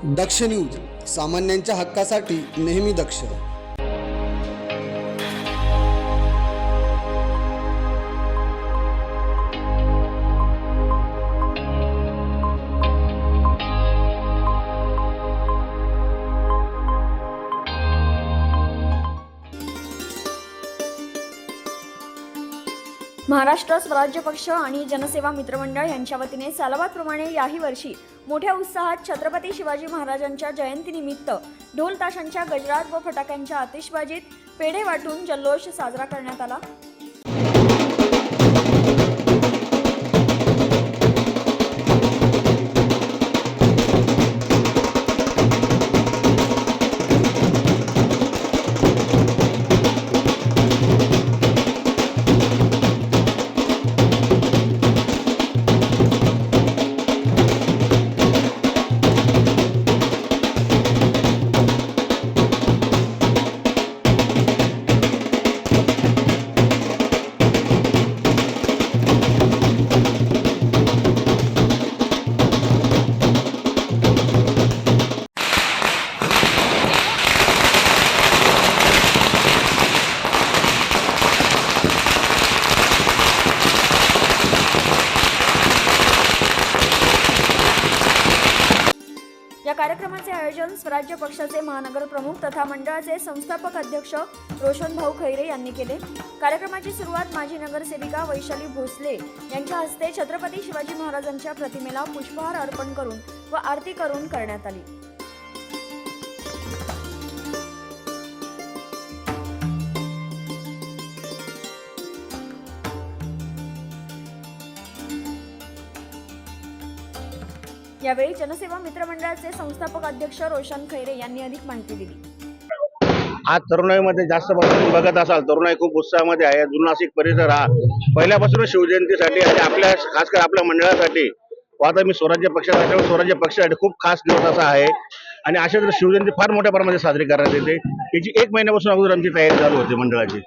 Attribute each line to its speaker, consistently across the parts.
Speaker 1: दक्ष news, सामान्यांच्या हक्कासाठी नेहमी दक्ष.
Speaker 2: महाराष्ट्र स्वराज्य पक्ष आणि जनसेवा मित्रमंडळ यांच्या वतीने सालाबादप्रमाणे याही वर्षी मोठ्या उत्साहात छत्रपती शिवाजी महाराजांच्या जयंतीनिमित्त ढोल ताशांच्या गजरात व फटाक्यांच्या आतिषबाजीत पेढे वाटून जल्लोष साजरा करण्यात आला. या कार्यक्रमाचे आयोजन स्वराज्य पक्षाचे महानगर प्रमुख तथा मंडळाचे संस्थापक अध्यक्ष रोशनभाऊ खैरे यांनी केले. कार्यक्रमाची सुरुवात माजी नगरसेविका वैशाली भोसले यांच्या हस्ते छत्रपती शिवाजी महाराजांच्या प्रतिमेला पुष्पहार अर्पण करून व आरती करून करण्यात आली. यावेळी जनसेवा मित्रमंडळाचे संस्थापक अध्यक्ष रोशन खैरे यांनी अधिक माहिती दिली.
Speaker 3: आज तरुणाईमध्ये जास्त बघत असाल, तरुणाई खूप उत्साहामध्ये आहे. जुना नाशिक परिसर हा पहिल्यापासून शिवजयंतीसाठी आणि आपल्या खासकर आपल्या मंडळासाठी आता मी स्वराज्य पक्षासाठी स्वराज्य पक्षासाठी खूप खास दिवस असा आहे. आणि अशा तर शिवजयंती फार मोठ्या प्रमाणात साजरी करण्यात येते. याची 1 महिन्यापासून अगोदर आमची तयारी चालू होती मंडळाची.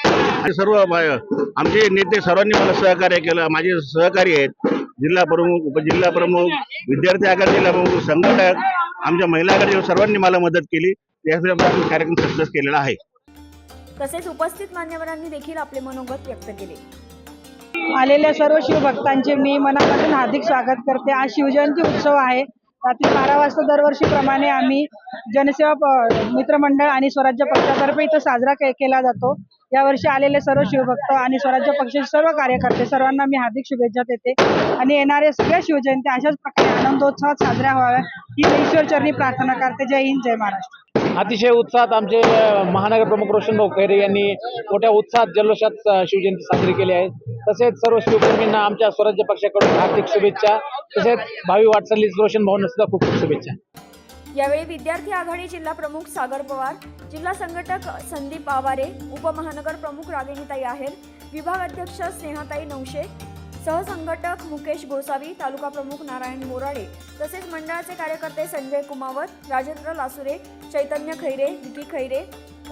Speaker 3: आणि सर्व आमचे नेते सर्वांनी मला सहकार्य केलं. माझे सहकारी आहेत जिल्हा प्रमुख, उपजिल्हा प्रमुख, विद्यार्थी आघाडी जिल्हा प्रमुख, संघटक, आमच्या महिला आघाडी सर्वांनी मला मदत केली. यासाठी कार्यक्रम सक्सेस केलेला आहे.
Speaker 2: तसेच उपस्थित मान्यवरांनी देखील आपले मनोगत व्यक्त केले.
Speaker 4: आलेल्या सर्व शिवभक्तांचे मी मनापासून हार्दिक स्वागत करते. आज शिवजयंती उत्सव आहे. रात्री 12 वाजता दरवर्षीप्रमाणे आम्ही जनसेवा मित्रमंडळ आणि स्वराज्य पक्षातर्फे इथं साजरा केला जातो. यावर्षी आलेले सर्व शिवभक्त आणि स्वराज्य पक्षाचे सर्व कार्यकर्ते सर्वांना मी हार्दिक शुभेच्छा देते. आणि येणाऱ्या सगळ्या शिवजयंती अशाच प्रकारे आनंदोत्सवात साजऱ्या व्हाव्या ही ईश्वरचरणी प्रार्थना करते. जय हिंद, जय महाराष्ट्र.
Speaker 5: अतिशय उत्साहात आमचे महानगर प्रमुख रोशनभाऊ खैरे यांनी मोठ्या उत्साहात जल्लोषात शिवजयंती साजरी केली आहे. तसेच सर्व शिवप्रेमींना आमच्या स्वराज्य पक्षाकडून हार्दिक शुभेच्छा. तसेच भावी वाटचालीस रोशनभाऊंना सुद्धा खूप खूप शुभेच्छा.
Speaker 2: यावेळी विद्यार्थी आघाडी जिल्हा प्रमुख सागर पवार, जिल्हा संघटक संदीप आवारे, उपमहानगर प्रमुख रागिणीताई आहेर, विभाग अध्यक्ष स्नेहाताई नवशे, सहसंघटक मुकेश गोसावी, तालुका प्रमुख नारायण बोराडे तसेच मंडळाचे कार्यकर्ते संजय कुमावत, राजेंद्र लासुरे, चैतन्य खैरे, विकी खैरे,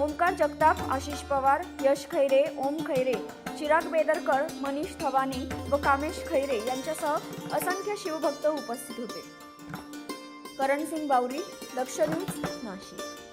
Speaker 2: ओमकार जगताप, आशिष पवार, यश खैरे, ओम खैरे, चिराग बेदरकर, मनीष थवानी व कामेश खैरे यांच्यासह असंख्य शिवभक्त उपस्थित होते. करण सिंग बावरी, दक्ष न्यूज, नाशिक.